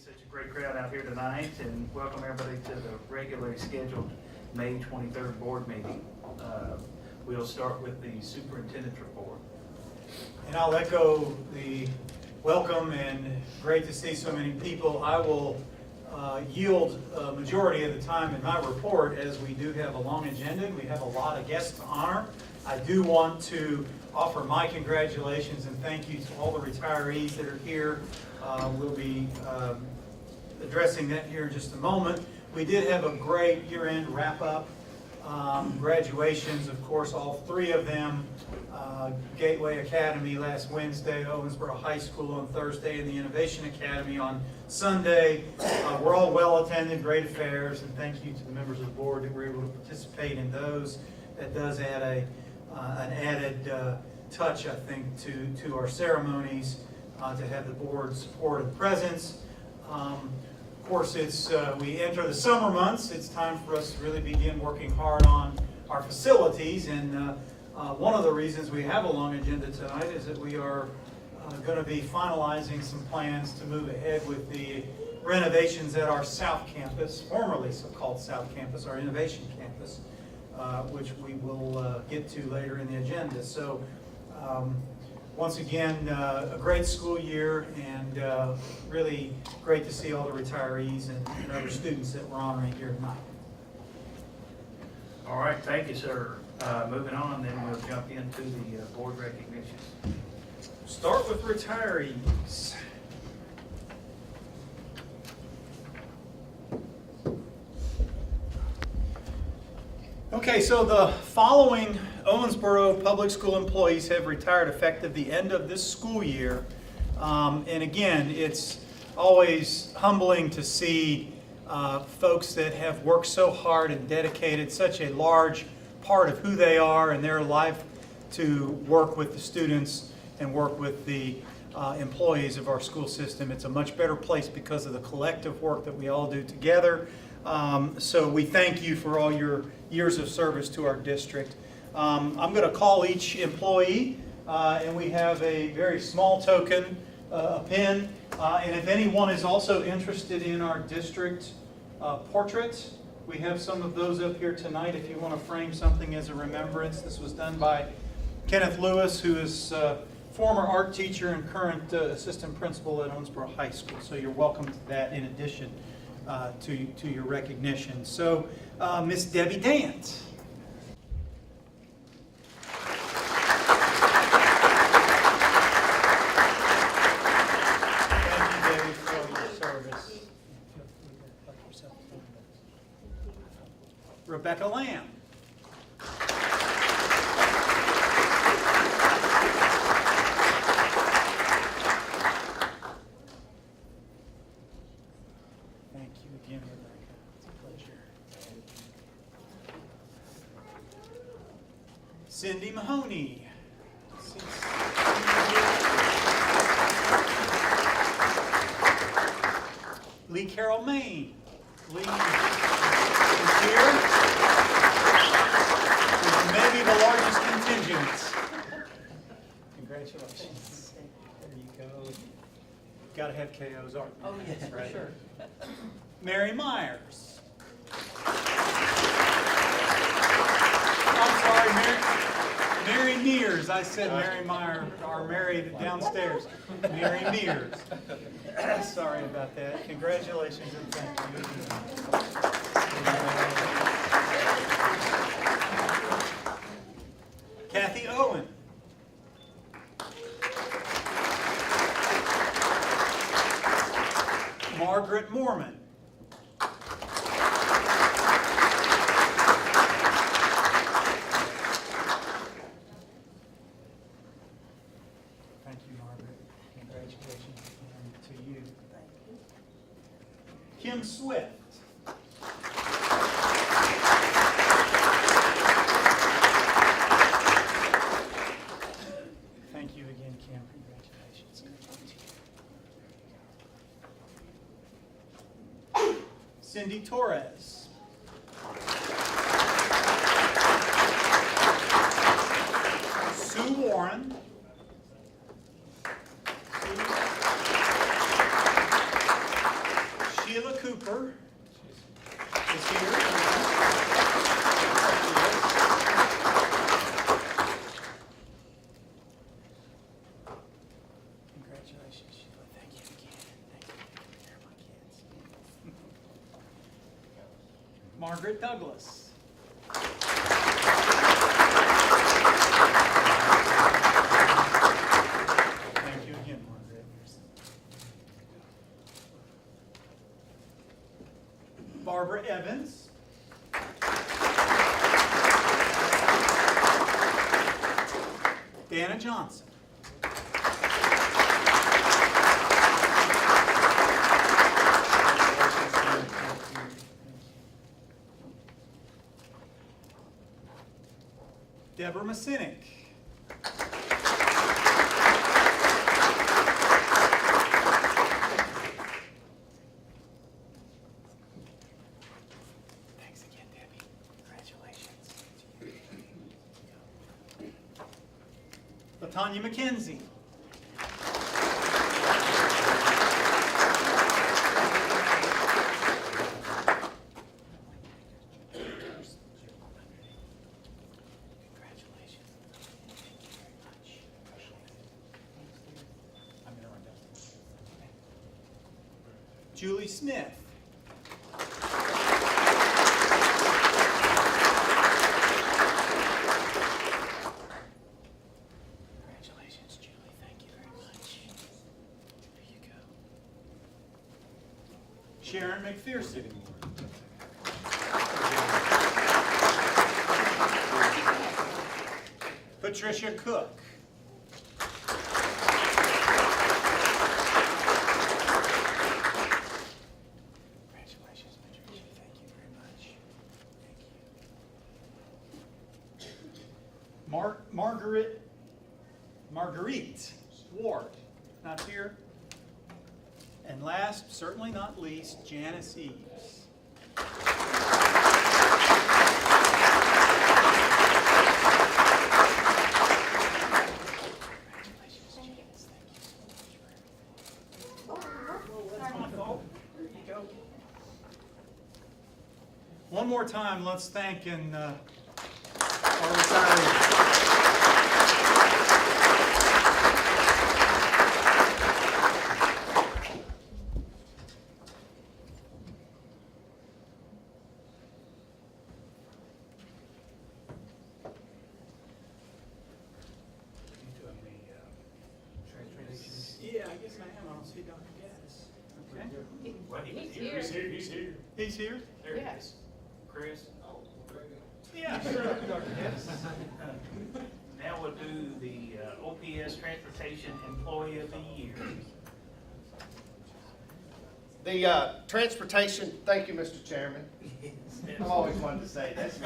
such a great crowd out here tonight, and welcome everybody to the regularly scheduled May 23rd board meeting. We'll start with the superintendent's report. And I'll echo the welcome and great to see so many people. I will yield a majority of the time in my report as we do have a long agenda. We have a lot of guests to honor. I do want to offer my congratulations and thank you to all the retirees that are here. We'll be addressing that here in just a moment. We did have a great year-end wrap-up. Graduations, of course, all three of them. Gateway Academy last Wednesday, Owensboro High School on Thursday, and the Innovation Academy on Sunday. We're all well attended, great affairs, and thank you to the members of the board that were able to participate in those. That does add an added touch, I think, to our ceremonies to have the board's support and presence. Of course, we enter the summer months. It's time for us to really begin working hard on our facilities. And one of the reasons we have a long agenda tonight is that we are going to be finalizing some plans to move ahead with the renovations at our South Campus, formerly so-called South Campus, our Innovation Campus, which we will get to later in the agenda. So once again, a great school year, and really great to see all the retirees and other students that we're honoring here tonight. All right, thank you, sir. Moving on, then we'll jump into the board recognitions. Start with retirees. Okay, so the following Owensboro Public School employees have retired effective the end of this school year. And again, it's always humbling to see folks that have worked so hard and dedicated such a large part of who they are and their life to work with the students and work with the employees of our school system. It's a much better place because of the collective work that we all do together. So we thank you for all your years of service to our district. I'm going to call each employee, and we have a very small token, a pin. And if anyone is also interested in our district portraits, we have some of those up here tonight if you want to frame something as a remembrance. This was done by Kenneth Lewis, who is former art teacher and current assistant principal at Owensboro High School. So you're welcome to that in addition to your recognition. So Miss Debbie Dance. Thank you, Debbie, for your service. Rebecca Lamb. Thank you again, Rebecca. It's a pleasure. Cindy Mahoney. Lee Carroll Main. Lee is here. With maybe the largest contingent. Congratulations. There you go. Got to have KOs, aren't you? Oh, yes, for sure. Mary Myers. I'm sorry, Mary Mears. I said Mary Meyer, our Mary downstairs. Mary Mears. Sorry about that. Congratulations and thank you. Kathy Owen. Margaret Moorman. Thank you, Margaret. Congratulations to you. Thank you. Kim Swift. Thank you again, Kim. Congratulations. Cindy Torres. Sue Warren. Margaret Douglas. Thank you again, Margaret. Barbara Evans. Dana Johnson. Deborah Masinik. Thanks again, Debbie. Congratulations. LaTanya McKenzie. Julie Smith. Congratulations, Julie. Thank you very much. There you go. Sharon McPherson. Patricia Cook. Marguerite Ward, not here. And last, certainly not least, Janice Eves. One more time, let's thank and our retirees. Yeah, I guess I am. I don't see Dr. Gaddis. Okay. Well, He's here. He's here. He's here? There he Yes. is. Chris? Yeah, sure, Dr. Gaddis. Now we'll do the OPS Transportation Employee of the Year. The transportation, thank you, Mr. Chairman. I've always wanted to say this.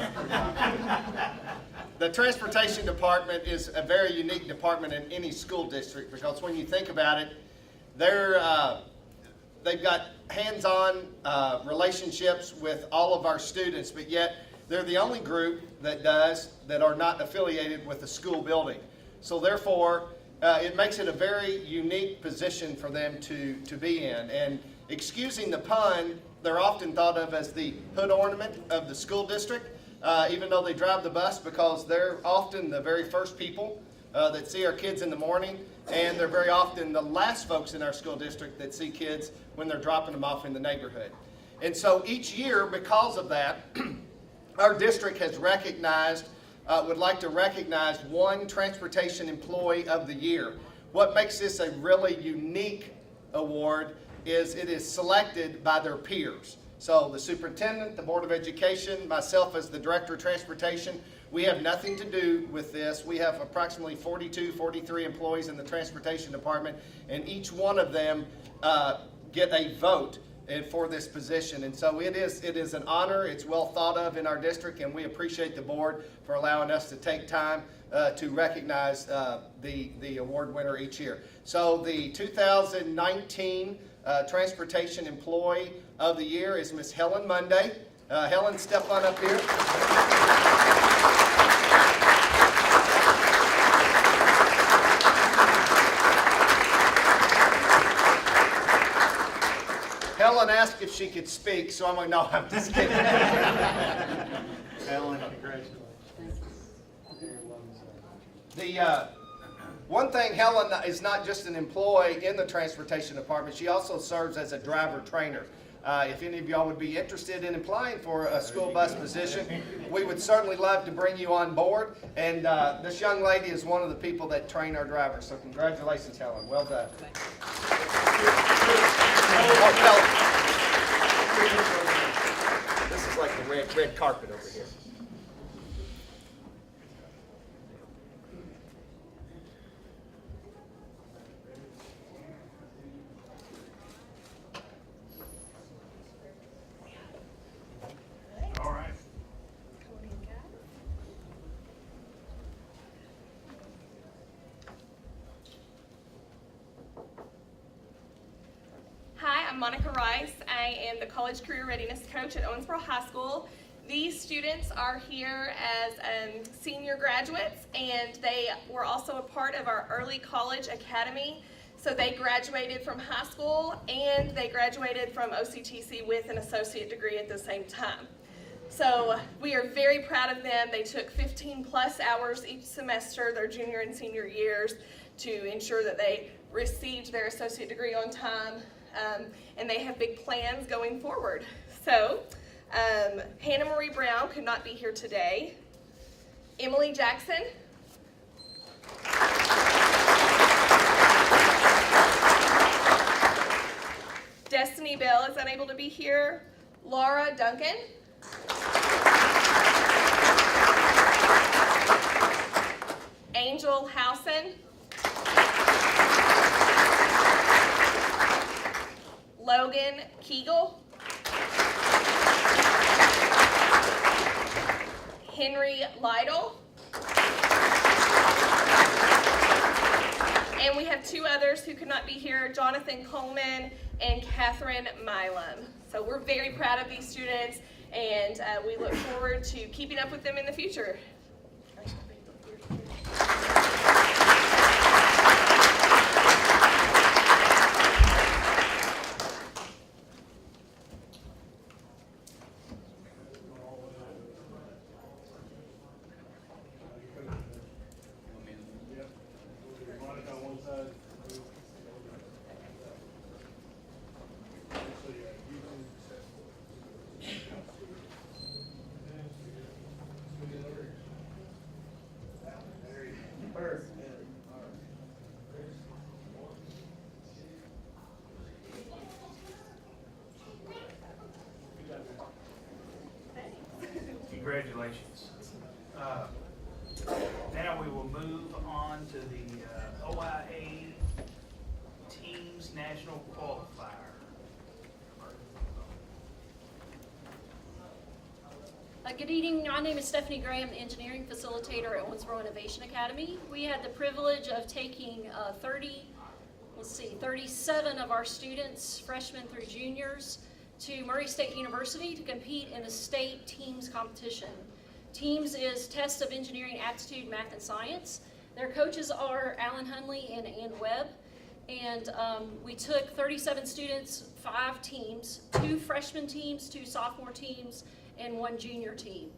The transportation department is a very unique department in any school district because when you think about it, they've got hands-on relationships with all of our students, but yet they're the only group that are not affiliated with the school building. So therefore, it makes it a very unique position for them to be in. And excusing the pun, they're often thought of as the hood ornament of the school district, even though they drive the bus, because they're often the very first people that see our kids in the morning, and they're very often the last folks in our school district that see kids when they're dropping them off in the neighborhood. And so each year, because of that, our district has recognized, would like to recognize one Transportation Employee of the Year. What makes this a really unique award is it is selected by their peers. So the superintendent, the Board of Education, myself as the Director of Transportation, we have nothing to do with this. We have approximately 42, 43 employees in the Transportation Department, and each one of them get a vote for this position. And so it is an honor. It's well thought of in our district, and we appreciate the board for allowing us to take time to recognize the award winner each year. So the 2019 Transportation Employee of the Year is Miss Helen Monday. Helen, step on up here. Helen asked if she could speak, so I'm like, no, I'm just kidding. Helen, congratulations. The one thing, Helen is not just an employee in the transportation department, she also serves as a driver trainer. If any of y'all would be interested in applying for a school bus position, we would certainly love to bring you on board. And this young lady is one of the people that train our drivers. So congratulations, Helen. Well done. This is like the red carpet over here. All right. Hi, I'm Monica Rice. I am the College Career Readiness Coach at Owensboro High School. These students are here as senior graduates, and they were also a part of our Early College Academy. So they graduated from high school and they graduated from OCTC with an associate degree at the same time. So we are very proud of them. They took 15 plus hours each semester, their junior and senior years, to ensure that they received their associate degree on time, and they have big plans going forward. So Hannah Marie Brown could not be here today. Emily Jackson. Destiny Bell is unable to be here. Laura Duncan. Angel Howson. Logan Kegel. Henry Lytle. And we have two others who could not be here, Jonathan Coleman and Catherine Milam. So we're very proud of these students, and we look forward to keeping up with them in the future. Congratulations. Now we will move on to the OIA Teams National Qualifier. Good evening. My name is Stephanie Graham, the engineering facilitator at Owensboro Innovation Academy. We had the privilege of taking 37 of our students, freshmen through juniors, to Murray State University to compete in a state teams competition. Teams is test of engineering aptitude, math, and science. Their coaches are Alan Hunley and Ann Webb. And we took 37 students, 5 teams, 2 freshman teams, 2 sophomore teams, and 1 junior team.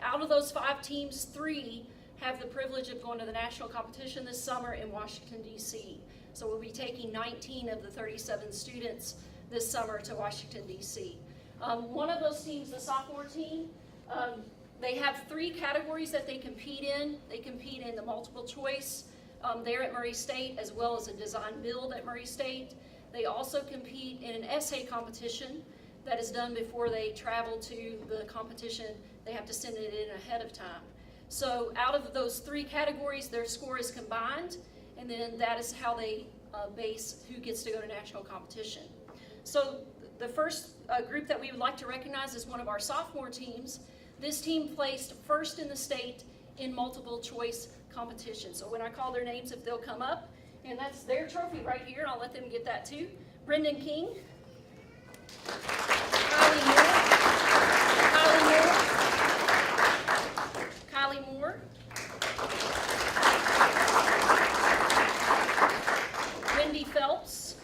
Out of those 5 teams, 3 have the privilege of going to the national competition this summer in Washington, D.C. So we'll be taking 19 of the 37 students this summer to Washington, D.C. One of those teams, the sophomore team, they have 3 categories that they compete in. They compete in the multiple choice there at Murray State, as well as a design build at Murray State. They also compete in an essay competition that is done before they travel to the competition. They have to send it in ahead of time. So out of those 3 categories, their score is combined, and then that is how they base who gets to go to national competition. So the first group that we would like to recognize is one of our sophomore teams. This team placed first in the state in multiple choice competition. So when I call their names, if they'll come up, and that's their trophy right here, I'll let them get that too. Brendan King, Kylie Moore, Wendy Phelps,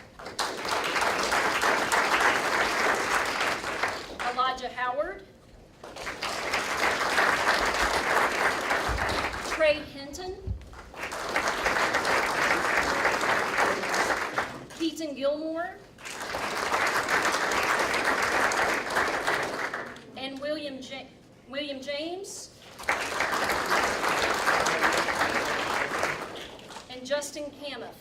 Elijah Howard, Trey Hinton, Keaton Gilmore, Braxton Camiff.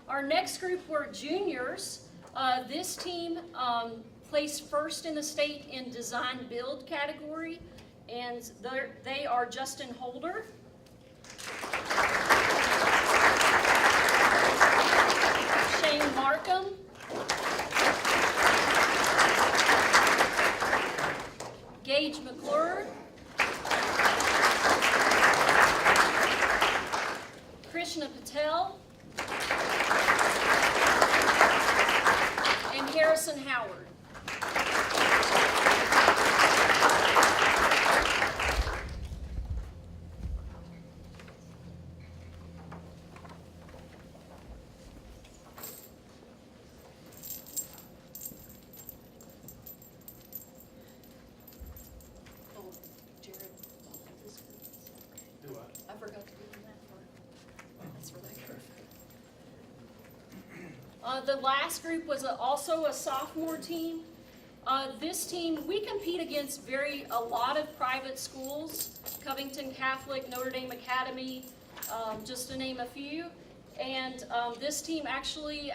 Our next group were juniors. This team placed first in the state in design build category, and they are Justin Holder, Shane Markham, Gage McClure, Krishna Patel, and Harrison Howard. Oh, Jared, Do I? I forgot to do that part. That's for that group. The last group was also a sophomore team. This team, we compete against a lot of private schools, Covington Catholic, Notre Dame Academy, just to name a few. And this team actually,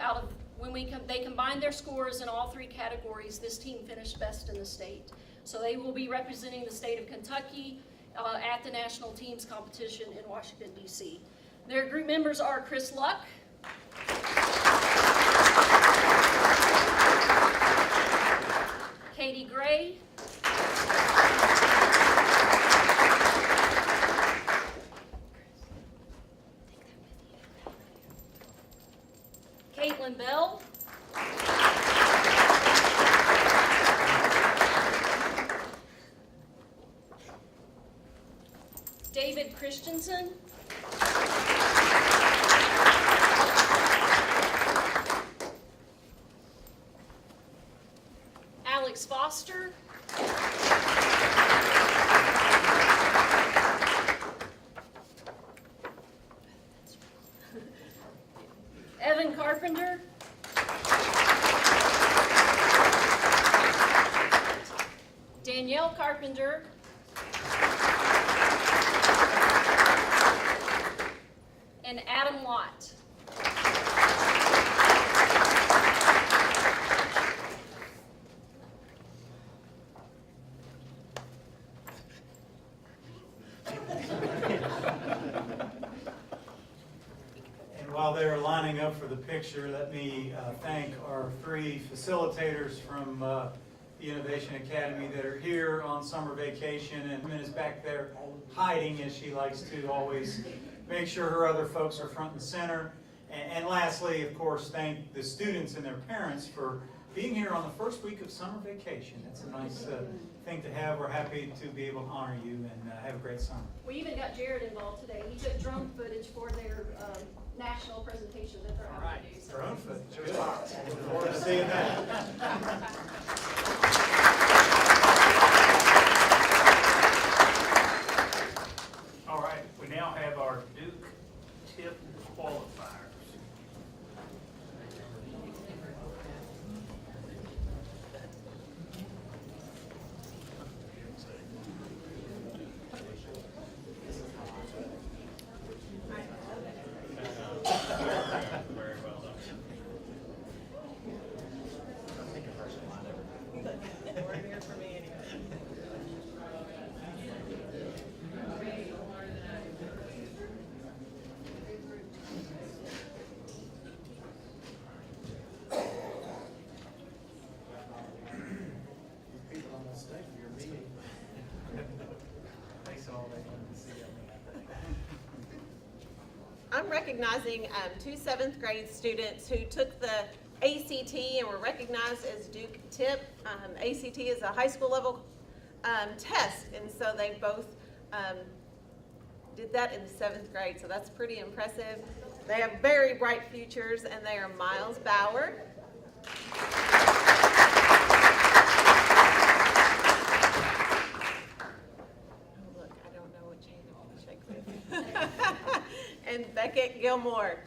they combined their scores in all three categories, this team finished best in the state. So they will be representing the state of Kentucky at the national teams competition in Washington, D.C. Their group members are Chris Luck, Katie Gray, Caitlin Bell, David Christensen, Alex Foster, Evan Carpenter, Danielle Carpenter, and Adam Lott. And while they're lining up for the picture, let me thank our three facilitators from the Innovation Academy that are here on summer vacation, and Min is back there hiding, as she likes to always make sure her other folks are front and center. And lastly, of course, thank the students and their parents for being here on the first week of summer vacation. That's a nice thing to have. We're happy to be able to honor you, and have a great summer. We even got Jared involved today. He took drone footage for their national presentation that they're having to do. So. Drone footage. Good. Look forward to seeing that. All right, we now have our Duke tip qualifiers. I'm recognizing two seventh grade students who took the ACT and were recognized as Duke TIP. ACT is a high school level test, and so they both did that in the seventh grade, so that's pretty impressive. They have very bright futures, and they are Miles Bauer, and Beckett Gilmore.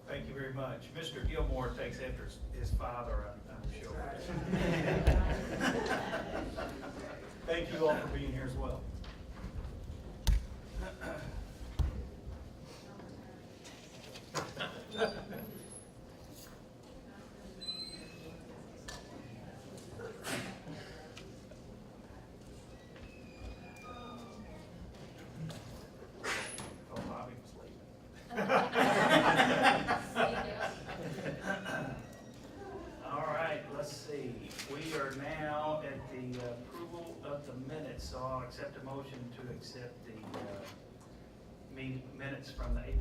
Thank you very much. Mr. Gilmore takes after his father, I'm sure. Thank you all for being here as well. Oh, Bobby was leaving. All right, let's see. We are now at the approval of the minutes, so I'll accept a motion to accept the minutes from the April